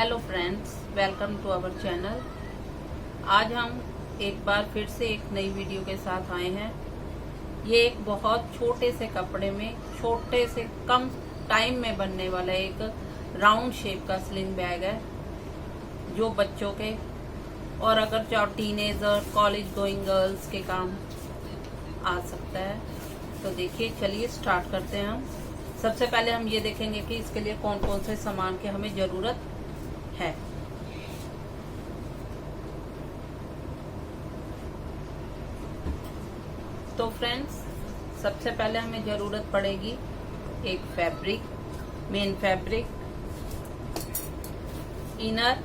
Hello friends, welcome to our channel. आज हम एक बार फिर से एक नई वीडियो के साथ आए हैं। ये एक बहुत छोटे से कपड़े में छोटे से कम टाइम में बनने वाला एक राउंड शेप का स्लिंग बैग है, जो बच्चों के और अगर चाहे टीनेजर कॉलेज गोइंग गर्ल्स के काम आ सकता है। तो देखिए, चलिए स्टार्ट करते हैं। हम सबसे पहले हम ये देखेंगे कि इसके लिए कौन कौन से सामान की हमें जरूरत है। तो फ्रेंड्स, सबसे पहले हमें जरूरत पड़ेगी एक फैब्रिक, मेन फैब्रिक, इनर,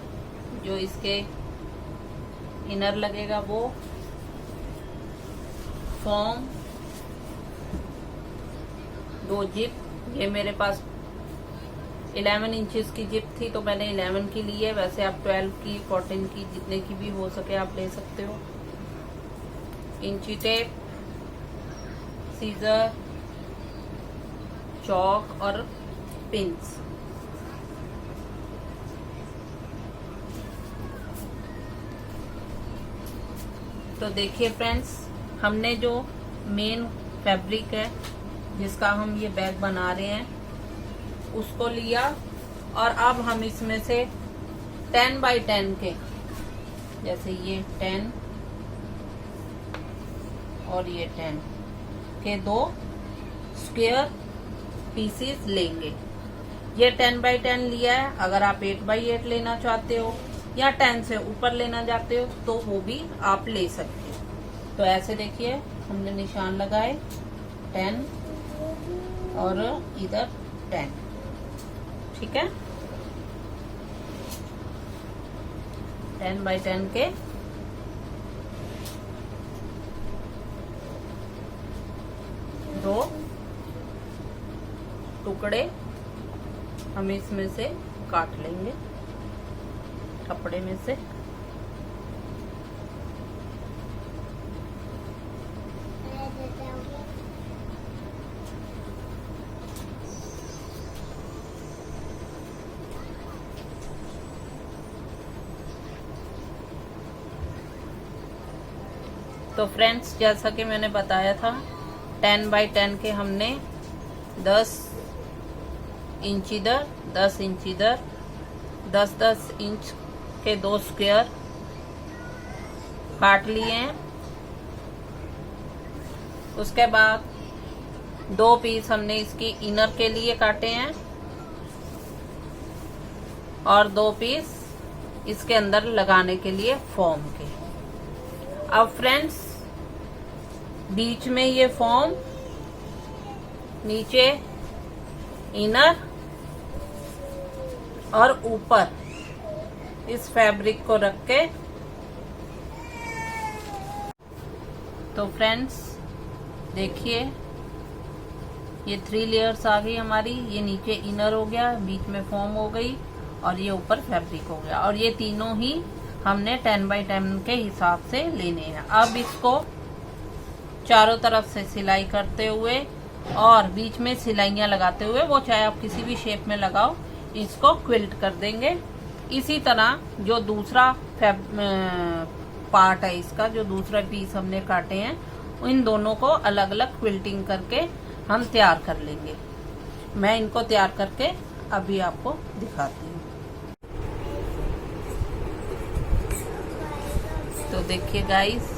जो इसके इनर लगेगा वो, फॉर्म, 2 जिप। ये मेरे पास 11 इंचेस की जिप थी तो मैंने 11 की ली है। वैसे आप 12 की, 14 की, जितने की भी हो सके आप ले सकते हो। इंची टेप, सीजर, चौक और पिंस। तो देखिए फ्रेंड्स, हमने जो मेन फैब्रिक है जिसका हम ये बैग बना रहे हैं उसको लिया, और अब हम इसमें से 10 बाई 10 के, जैसे ये 10 और ये 10 के 2 स्क्वायर पीसेस लेंगे। ये 10 बाई 10 लिया है। अगर आप 8 बाई 8 लेना चाहते हो या 10 से ऊपर लेना चाहते हो तो वो भी आप ले सकते हो। तो ऐसे देखिए, हमने निशान लगाए 10 और इधर 10, ठीक है। 10 बाई 10 के 2 टुकड़े हम इसमें से काट लेंगे, कपड़े में से। तो फ्रेंड्स, जैसा कि मैंने बताया था, 10 बाई 10 के हमने 10 इंच इधर, 10 इंच इधर, 10-10 इंच के 2 स्क्वायर काट लिए हैं। उसके बाद 2 पीस हमने इसकी इनर के लिए काटे हैं और 2 पीस इसके अंदर लगाने के लिए फॉर्म के। अब फ्रेंड्स, बीच में ये फॉर्म, नीचे इनर और ऊपर इस फैब्रिक को रख के, तो फ्रेंड्स देखिए, ये 3 लेयर्स आ गई हमारी। ये नीचे इनर हो गया, बीच में फॉर्म हो गई और ये ऊपर फैब्रिक हो गया। और ये तीनों ही हमने 10 बाई 10 के हिसाब से लेने हैं। अब इसको चारों तरफ से सिलाई करते हुए और बीच में सिलाइयां लगाते हुए, वो चाहे आप किसी भी शेप में लगाओ, इसको क्विल्ट कर देंगे। इसी तरह जो दूसरा पार्ट है इसका, जो दूसरा पीस हमने काटे हैं, इन दोनों को अलग अलग क्विल्टिंग करके हम तैयार कर लेंगे। मैं इनको तैयार करके अभी आपको दिखाती हूँ। तो देखिए गाइस,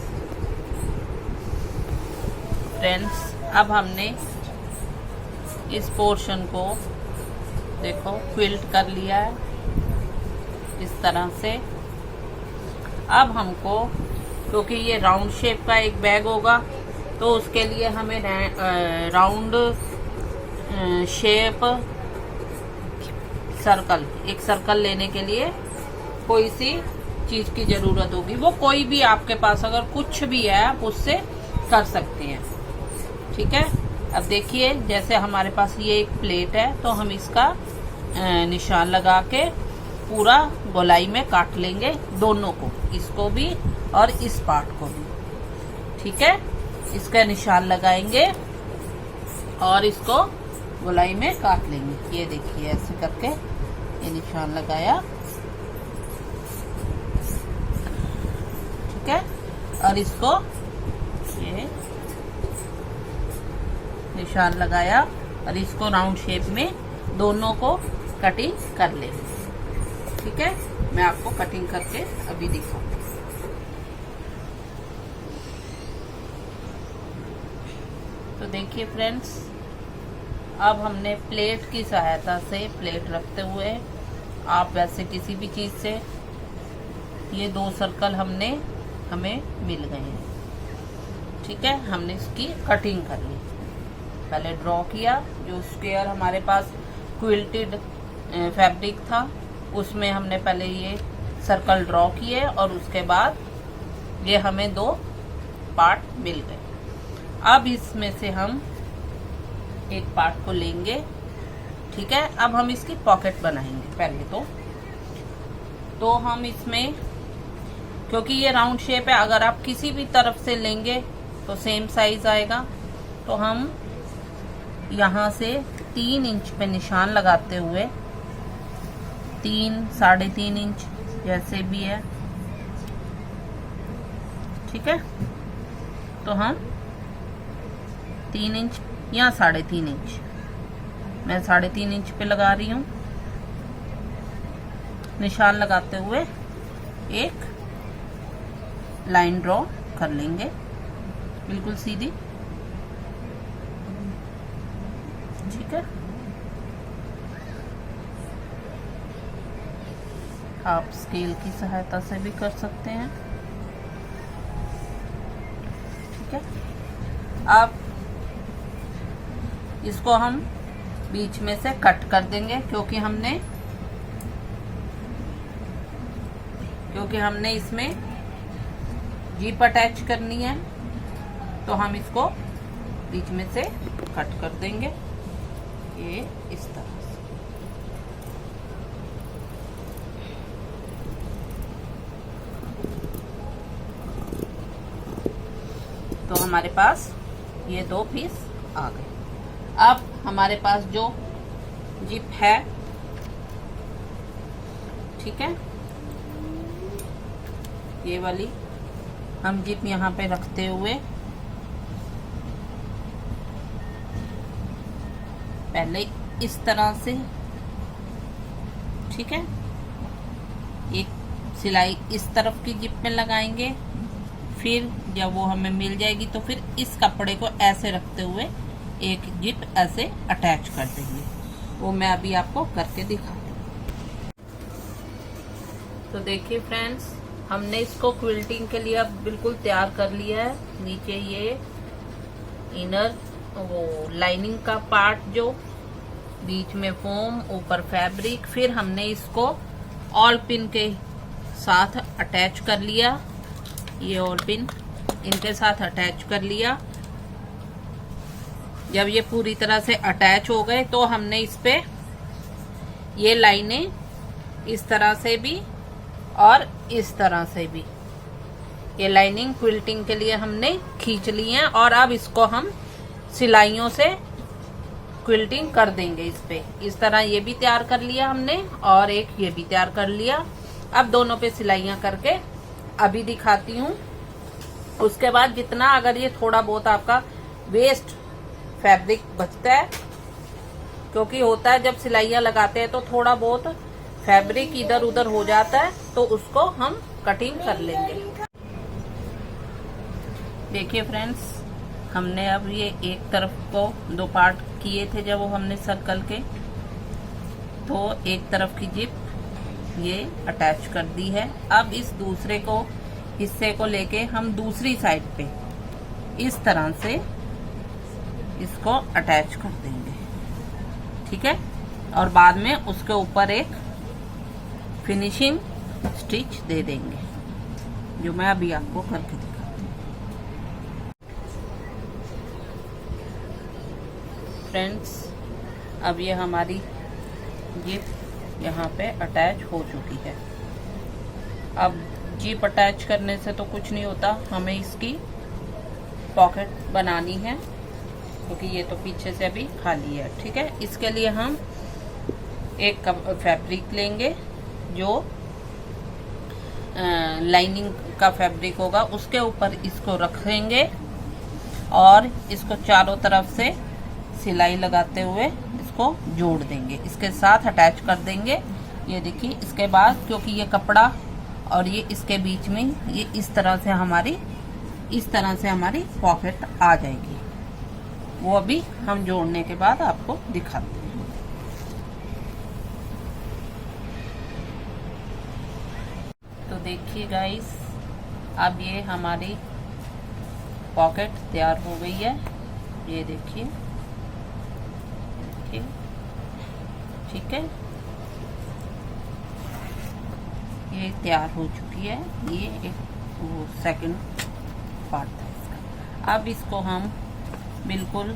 फ्रेंड्स, अब हमने इस पोर्शन को देखो क्विल्ट कर लिया है इस तरह से। अब हमको, क्योंकि ये राउंड शेप का एक बैग होगा, तो उसके लिए हमें राउंड शेप सर्कल, एक सर्कल लेने के लिए कोई सी चीज की जरूरत होगी। वो कोई भी आपके पास अगर कुछ भी है आप उससे कर सकते हैं, ठीक है। अब देखिए, जैसे हमारे पास ये एक प्लेट है तो हम इसका निशान लगा के पूरा गोलाई में काट लेंगे, दोनों को, इसको भी और इस पार्ट को भी, ठीक है। इसका निशान लगाएंगे और इसको गोलाई में काट लेंगे। ये देखिए, ऐसे करके ये निशान लगाया ठीक है। और इसको ये निशान लगाया और इसको राउंड शेप में दोनों को कटिंग कर लेंगे, ठीक है। मैं आपको कटिंग करके अभी दिखाऊंगी। तो देखिए फ्रेंड्स, अब हमने प्लेट की सहायता से, प्लेट रखते हुए आप वैसे किसी भी चीज से, ये 2 सर्कल हमें मिल गए हैं, ठीक है। हमने इसकी कटिंग कर ली। पहले ड्रॉ किया, जो स्क्वायर हमारे पास क्विल्टेड फैब्रिक था उसमें हमने पहले ये सर्कल ड्रॉ किए और उसके बाद ये हमें 2 पार्ट मिल गए। अब इसमें से हम एक पार्ट को लेंगे, ठीक है। अब हम इसकी पॉकेट बनाएंगे। पहले तो हम इसमें, क्योंकि ये राउंड शेप है, अगर आप किसी भी तरफ से लेंगे तो सेम साइज आएगा। तो हम यहाँ से 3 इंच पे निशान लगाते हुए, 3, 3.5 इंच जैसे भी है, ठीक है। तो हम 3 इंच या 3.5 इंच, मैं 3.5 इंच पे लगा रही हूँ। निशान लगाते हुए एक लाइन ड्रॉ कर लेंगे, बिल्कुल सीधी, ठीक है। आप स्केल की सहायता से भी कर सकते हैं, ठीक है। अब इसको हम बीच में से कट कर देंगे, क्योंकि हमने इसमें जीप अटैच करनी है। तो हम इसको बीच में से कट कर देंगे, ये इस तरह से। तो हमारे पास ये 2 पीस आ गए। अब हमारे पास जो जिप है, ठीक है, ये वाली हम जिप यहाँ पे रखते हुए पहले इस तरह से, ठीक है, एक सिलाई इस तरफ की जिप में लगाएंगे। फिर जब वो हमें मिल जाएगी तो फिर इस कपड़े को ऐसे रखते हुए एक जिप ऐसे अटैच कर देंगे। वो मैं अभी आपको करके दिखाती हूँ। तो देखिए फ्रेंड्स, हमने इसको क्विल्टिंग के लिए अब बिल्कुल तैयार कर लिया है। नीचे ये इनर वो लाइनिंग का पार्ट, जो बीच में फोम, ऊपर फैब्रिक, फिर हमने इसको ऑल पिन के साथ अटैच कर लिया। ये ऑल पिन इनके साथ अटैच कर लिया। जब ये पूरी तरह से अटैच हो गए तो हमने इस पे ये लाइनें इस तरह से भी और इस तरह से भी, ये लाइनिंग क्विल्टिंग के लिए हमने खींच ली है। और अब इसको हम सिलाइयों से क्विल्टिंग कर देंगे इस पे। इस तरह ये भी तैयार कर लिया हमने और एक ये भी तैयार कर लिया। अब दोनों पे सिलाइयां करके अभी दिखाती हूँ। उसके बाद जितना, अगर ये थोड़ा बहुत आपका वेस्ट फैब्रिक बचता है, क्योंकि होता है जब सिलाइयां लगाते हैं तो थोड़ा बहुत फैब्रिक इधर उधर हो जाता है, तो उसको हम कटिंग कर लेंगे। देखिए फ्रेंड्स, हमने अब ये एक तरफ को 2 पार्ट किए थे जब वो हमने सर्कल के, तो एक तरफ की जिप ये अटैच कर दी है। अब इस दूसरे को हिस्से को लेके हम दूसरी साइड पे इस तरह से इसको अटैच कर देंगे, ठीक है। और बाद में उसके ऊपर एक फिनिशिंग स्टिच दे देंगे, जो मैं अभी आपको करके दिखाती हूँ। फ्रेंड्स, अब ये हमारी जिप यहाँ पे अटैच हो चुकी है। अब जिप अटैच करने से तो कुछ नहीं होता, हमें इसकी पॉकेट बनानी है, क्योंकि ये तो पीछे से अभी खाली है, ठीक है। इसके लिए हम एक फैब्रिक लेंगे जो लाइनिंग का फैब्रिक होगा उसके ऊपर इसको रखेंगे और इसको चारों तरफ से सिलाई लगाते हुए इसको जोड़ देंगे, इसके साथ अटैच कर देंगे। ये देखिए, इसके बाद क्योंकि ये कपड़ा और ये इसके बीच में ये इस तरह से हमारी पॉकेट आ जाएगी। वो अभी हम जोड़ने के बाद आपको दिखाते हैं। तो देखिए गाइस, अब ये हमारी पॉकेट तैयार हो गई है। ये देखिए, ठीक है, ये तैयार हो चुकी है। ये एक वो सेकंड पार्ट था इसका। अब इसको हम बिल्कुल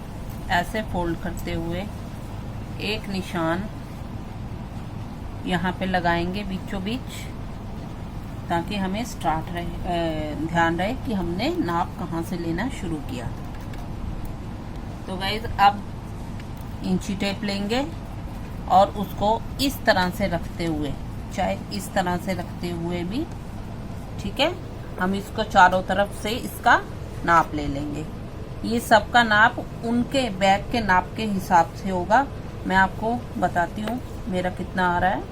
ऐसे फोल्ड करते हुए एक निशान यहाँ पे लगाएंगे बीचों बीच, ताकि हमें ध्यान रहे कि हमने नाप कहाँ से लेना शुरू किया। तो गाइज, अब इंची टेप लेंगे और उसको इस तरह से रखते हुए, चाहे इस तरह से रखते हुए भी ठीक है, हम इसको चारों तरफ से इसका नाप ले लेंगे। ये सबका नाप उनके बैग के नाप के हिसाब से होगा। मैं आपको बताती हूँ मेरा कितना आ रहा है।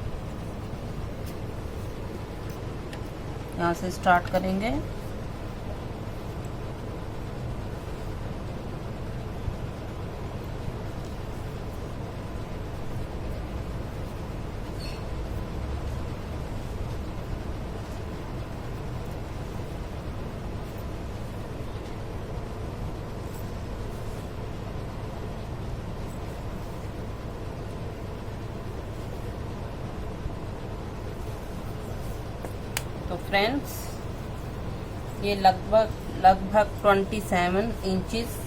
यहाँ से स्टार्ट करेंगे। तो फ्रेंड्स, ये लगभग 27 इंचेस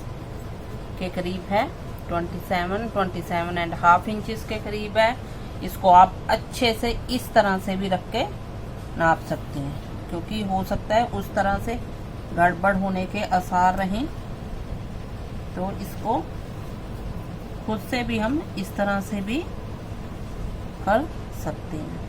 के करीब है। 27 एंड हाफ इंचेस के करीब है। इसको आप अच्छे से इस तरह से भी रख के नाप सकते हैं, क्योंकि हो सकता है उस तरह से गड़बड़ होने के आसार रहें। तो इसको खुद से भी हम इस तरह से भी कर सकते हैं।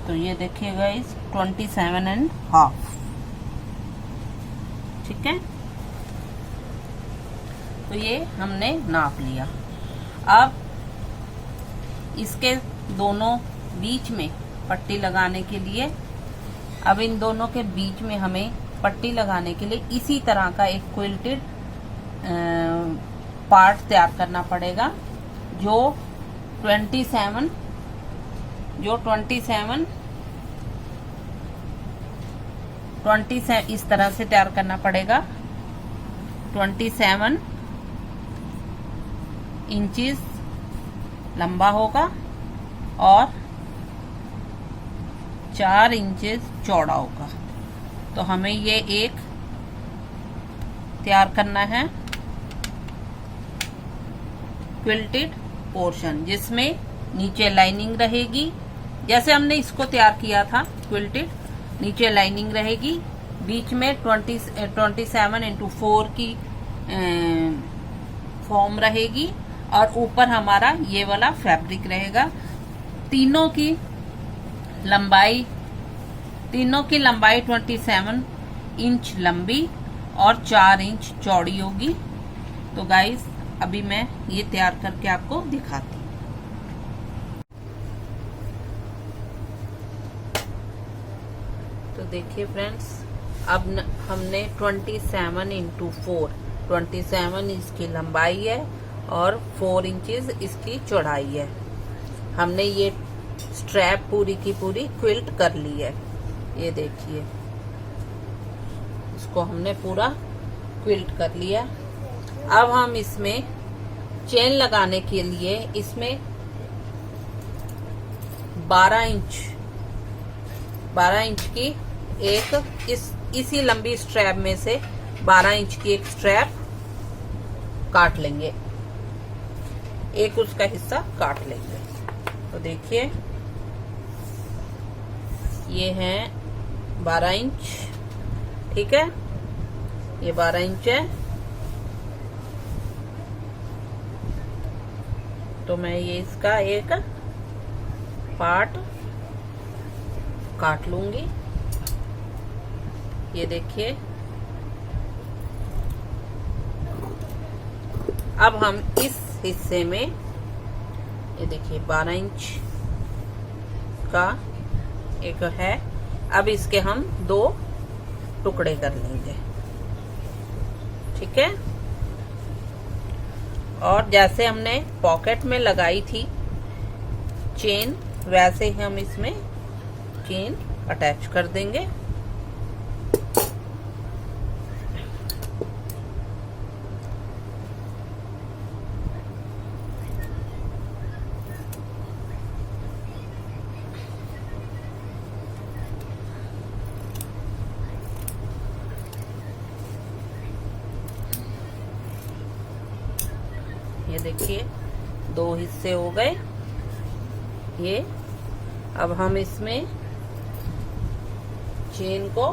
तो ये देखिएगा, इस 27 एंड हाफ, ठीक है। तो ये हमने नाप लिया। अब इसके दोनों बीच में पट्टी लगाने के लिए, अब इन दोनों के बीच में हमें पट्टी लगाने के लिए इसी तरह का एक क्विल्टेड पार्ट तैयार करना पड़ेगा, जो 27 इस तरह से तैयार करना पड़ेगा। 27 इंचेस लंबा होगा और 4 इंचेस चौड़ा होगा। तो हमें ये एक तैयार करना है क्विल्टेड पोर्शन, जिसमें नीचे लाइनिंग रहेगी, जैसे हमने इसको तैयार किया था क्विल्टेड। नीचे लाइनिंग रहेगी, बीच में 27x4 की फॉर्म रहेगी और ऊपर हमारा ये वाला फैब्रिक रहेगा। तीनों की लंबाई 27 इंच लंबी और 4 इंच चौड़ी होगी। तो गाइस, अभी मैं ये तैयार करके आपको दिखाती हूँ। तो देखिए फ्रेंड्स, अब हमने 27x4 इसकी लंबाई है और 4 इंचेस इसकी चौड़ाई है। हमने ये स्ट्रैप पूरी की पूरी क्विल्ट कर ली है। ये देखिए, इसको हमने पूरा क्विल्ट कर लिया। अब हम इसमें चेन लगाने के लिए इसमें 12 इंच की एक इसी लंबी स्ट्रैप में से 12 इंच की एक स्ट्रैप काट लेंगे, एक उसका हिस्सा काट लेंगे। तो देखिए, ये है 12 इंच, ठीक है, ये 12 इंच है। तो मैं ये इसका एक पार्ट काट लूंगी। ये देखिए, अब हम इस हिस्से में ये देखिए 12 इंच का एक है। अब इसके हम 2 टुकड़े कर लेंगे, ठीक है। और जैसे हमने पॉकेट में लगाई थी चेन, वैसे ही हम इसमें चेन अटैच कर देंगे। ये देखिए 2 हिस्से हो गए ये। अब हम इसमें चेन को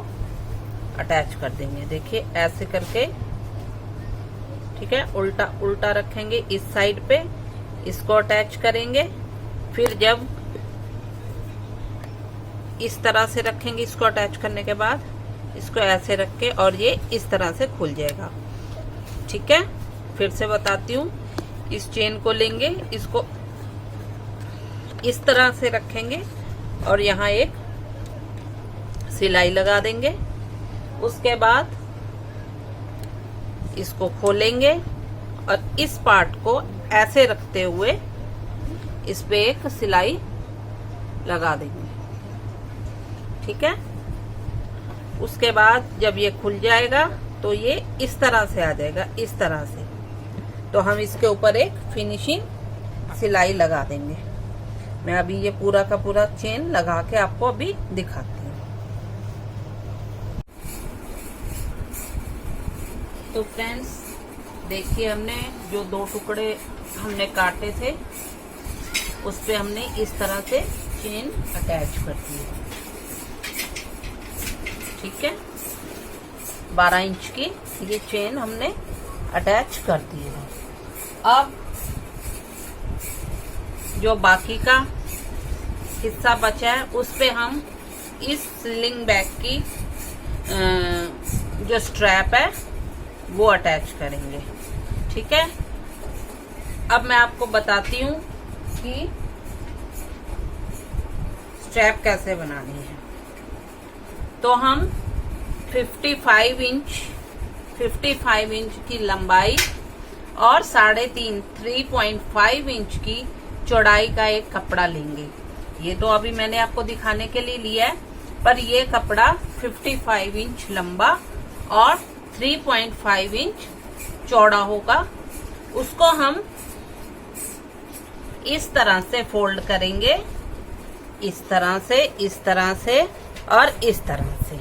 अटैच कर देंगे। देखिए ऐसे करके, ठीक है। उल्टा उल्टा रखेंगे इस साइड पे, इसको अटैच करेंगे। फिर जब इस तरह से रखेंगे, इसको अटैच करने के बाद इसको ऐसे रख के, और ये इस तरह से खुल जाएगा, ठीक है। फिर से बताती हूँ, इस चेन को लेंगे, इसको इस तरह से रखेंगे और यहाँ एक सिलाई लगा देंगे। उसके बाद इसको खोलेंगे और इस पार्ट को ऐसे रखते हुए इस पे एक सिलाई लगा देंगे, ठीक है। उसके बाद जब ये खुल जाएगा तो ये इस तरह से आ जाएगा, इस तरह से। तो हम इसके ऊपर एक फिनिशिंग सिलाई लगा देंगे। मैं अभी ये पूरा का पूरा चेन लगा के आपको अभी दिखाती हूँ। तो फ्रेंड्स देखिए, हमने जो 2 टुकड़े हमने काटे थे उस पे हमने इस तरह से चेन अटैच कर दी है, ठीक है। 12 इंच की ये चेन हमने अटैच कर दी है। अब जो बाकी का हिस्सा बचा है उस पे हम इस स्लिंग बैग की जो स्ट्रैप है वो अटैच करेंगे, ठीक है। अब मैं आपको बताती हूँ कि स्ट्रैप कैसे बनानी है। तो हम 55 इंच की लंबाई और 3.5 इंच की चौड़ाई का एक कपड़ा लेंगे। ये तो अभी मैंने आपको दिखाने के लिए लिया है, पर ये कपड़ा 55 इंच लंबा और 3.5 इंच चौड़ा होगा। उसको हम इस तरह से फोल्ड करेंगे, इस तरह से, इस तरह से और इस तरह से,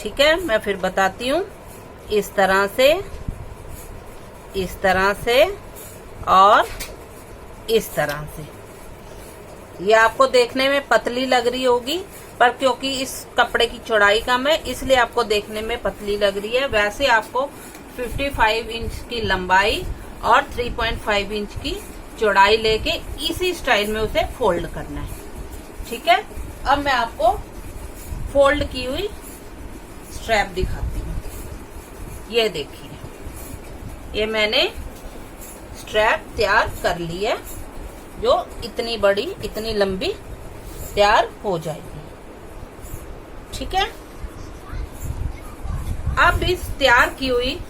ठीक है। मैं फिर बताती हूँ, इस तरह से, इस तरह से और इस तरह से। ये आपको देखने में पतली लग रही होगी, पर क्योंकि इस कपड़े की चौड़ाई कम है इसलिए आपको देखने में पतली लग रही है। वैसे आपको 55 इंच की लंबाई और 3.5 इंच की चौड़ाई लेके इसी स्टाइल में उसे फोल्ड करना है, ठीक है। अब मैं आपको फोल्ड की हुई स्ट्रैप दिखाती हूँ। ये देखिए, ये मैंने स्ट्रैप तैयार कर ली है, जो इतनी बड़ी, इतनी लंबी तैयार हो जाएगी, ठीक है। अब इस तैयार की हुई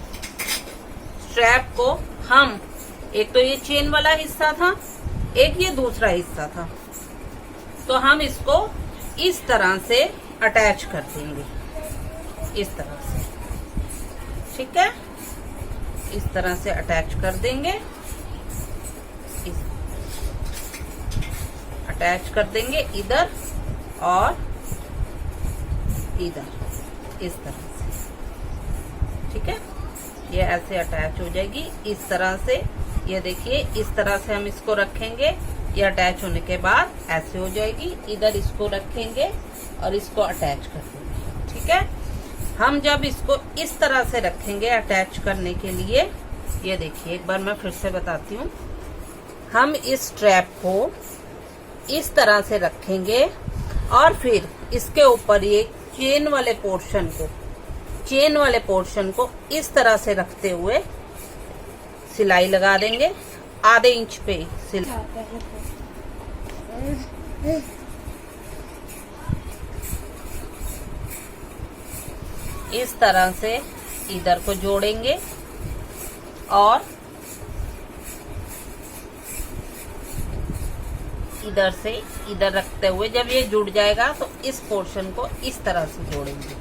स्ट्रैप को हम, एक तो ये चेन वाला हिस्सा था, एक ये दूसरा हिस्सा था, तो हम इसको इस तरह से अटैच कर देंगे, इस तरह से, ठीक है। इस तरह से अटैच कर देंगे, अटैच कर देंगे इधर और इधर, इस तरह से, ठीक है। ये ऐसे अटैच हो जाएगी इस तरह से। ये देखिए, इस तरह से हम इसको रखेंगे, ये अटैच होने के बाद ऐसे हो जाएगी। इधर इसको रखेंगे और इसको अटैच कर देंगे, ठीक है। हम जब इसको इस तरह से रखेंगे अटैच करने के लिए, ये देखिए, एक बार मैं फिर से बताती हूँ। हम इस स्ट्रैप को इस तरह से रखेंगे और फिर इसके ऊपर ये चेन वाले पोर्शन को इस तरह से रखते हुए सिलाई लगा देंगे। आधे इंच पे सिलाई, इस तरह से इधर को जोड़ेंगे और इधर से इधर रखते हुए जब ये जुड़ जाएगा तो इस पोर्शन को इस तरह से जोड़ेंगे।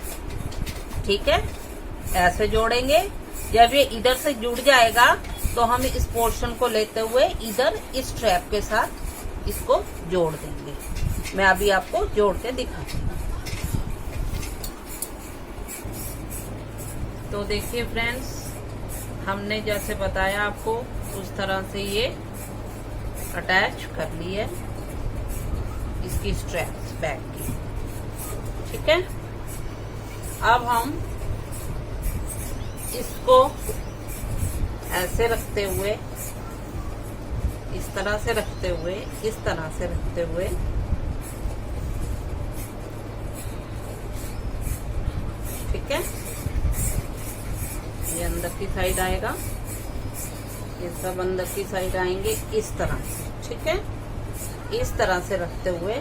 ठीक है, ऐसे जोड़ेंगे। जब ये इधर से जुड़ जाएगा तो हम इस पोर्शन को लेते हुए इधर इस स्ट्रैप के साथ इसको जोड़ देंगे। मैं अभी आपको जोड़ के दिखाती हूँ। तो देखिए फ्रेंड्स, हमने जैसे बताया आपको उस तरह से ये अटैच कर ली है इसकी स्ट्रैप्स बैक की। ठीक है, अब हम इसको ऐसे रखते हुए, इस तरह से रखते हुए, इस तरह से रखते हुए ठीक है, ये अंदर की साइड आएगा, ये सब अंदर की साइड आएंगे इस तरह से। ठीक है, इस तरह से रखते हुए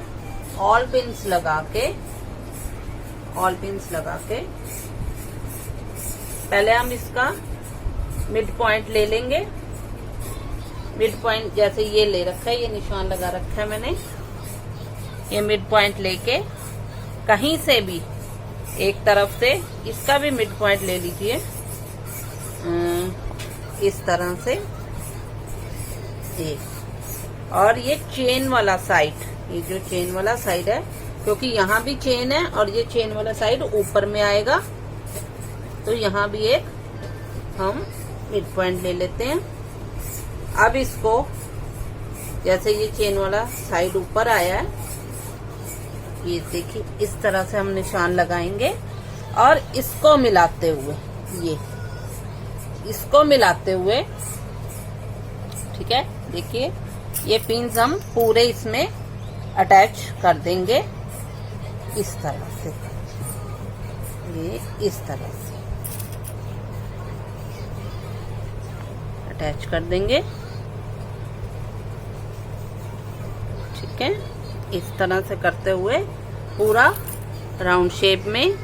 ऑल पिन्स लगा के पहले हम इसका मिड पॉइंट ले लेंगे। मिड पॉइंट जैसे ये ले रखा है, ये निशान लगा रखा है मैंने। ये मिड पॉइंट लेके कहीं से भी एक तरफ से इसका भी मिड पॉइंट ले लीजिए, इस तरह से ये। और ये चेन वाला साइड, ये जो चेन वाला साइड है, क्योंकि यहाँ भी चेन है और ये चेन वाला साइड ऊपर में आएगा, तो यहाँ भी एक हम मिड पॉइंट ले लेते हैं। अब इसको जैसे ये चेन वाला साइड ऊपर आया है, ये देखिए इस तरह से हम निशान लगाएंगे और इसको मिलाते हुए, इसको मिलाते हुए, ठीक है, देखिए ये पिन्स हम पूरे इसमें अटैच कर देंगे इस तरह से, ये इस तरह से अटैच कर देंगे। ठीक है, इस तरह से करते हुए पूरा राउंड शेप में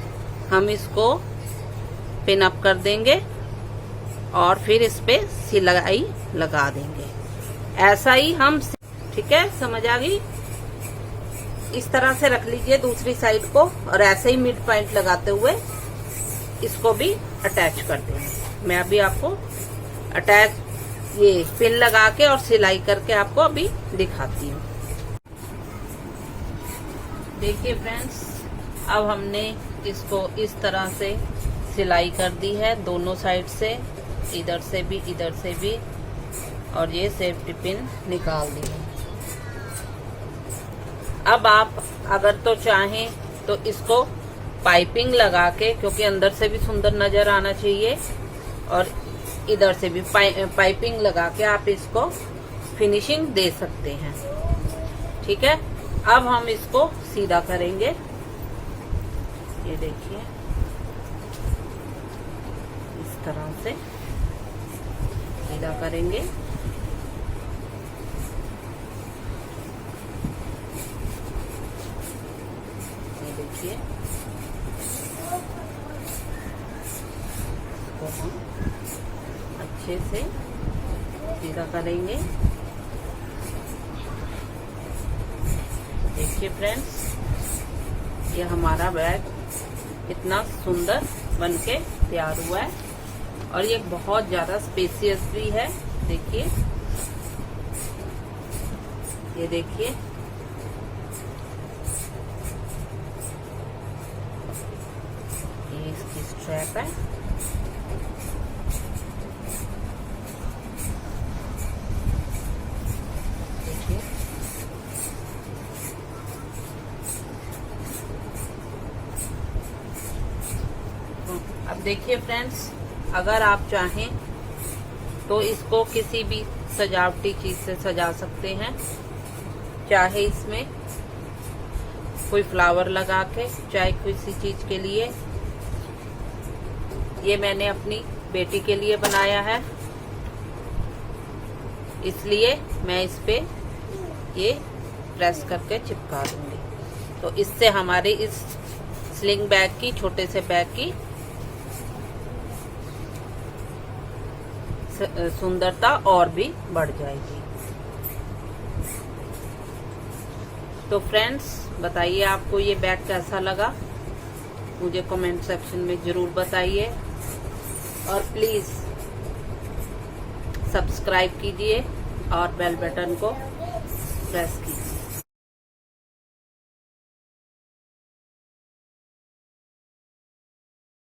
हम इसको पिन अप कर देंगे और फिर इस पे सिलाई लगा देंगे। ऐसा ही हम, ठीक है, समझ आ गई? इस तरह से रख लीजिए दूसरी साइड को और ऐसे ही मिड पॉइंट लगाते हुए इसको भी अटैच कर देंगे। मैं अभी आपको अटैच ये पिन लगा के और सिलाई करके आपको अभी दिखाती हूँ। देखिए फ्रेंड्स, अब हमने इसको इस तरह से सिलाई कर दी है दोनों साइड से, इधर से भी इधर से भी, और ये सेफ्टी पिन निकाल दी है। अब आप अगर तो चाहें तो इसको पाइपिंग लगा के, क्योंकि अंदर से भी सुंदर नजर आना चाहिए, और इधर से भी पाइपिंग लगा के आप इसको फिनिशिंग दे सकते हैं। ठीक है, अब हम इसको सीधा करेंगे। ये देखिए इस तरह से सीधा करेंगे। ये देखिए इसको हम अच्छे से सीधा करेंगे। देखिए फ्रेंड्स, ये हमारा बैग कितना सुंदर बनके तैयार हुआ है और ये बहुत ज्यादा स्पेसियस भी है। देखिए, ये देखिए ये इसकी स्ट्रैप है। देखिए अब देखिए फ्रेंड्स, अगर आप चाहें तो इसको किसी भी सजावटी चीज से सजा सकते हैं, चाहे इसमें कोई फ्लावर लगा के, चाहे किसी चीज के लिए। ये मैंने अपनी बेटी के लिए बनाया है, इसलिए मैं इस पे ये प्रेस करके चिपका दूंगी। तो इससे हमारे इस स्लिंग बैग की, छोटे से बैग की सुंदरता और भी बढ़ जाएगी। तो फ्रेंड्स, बताइए आपको ये बैग कैसा लगा, मुझे कमेंट सेक्शन में जरूर बताइए। और प्लीज सब्सक्राइब कीजिए और बेल बटन को प्रेस कीजिए।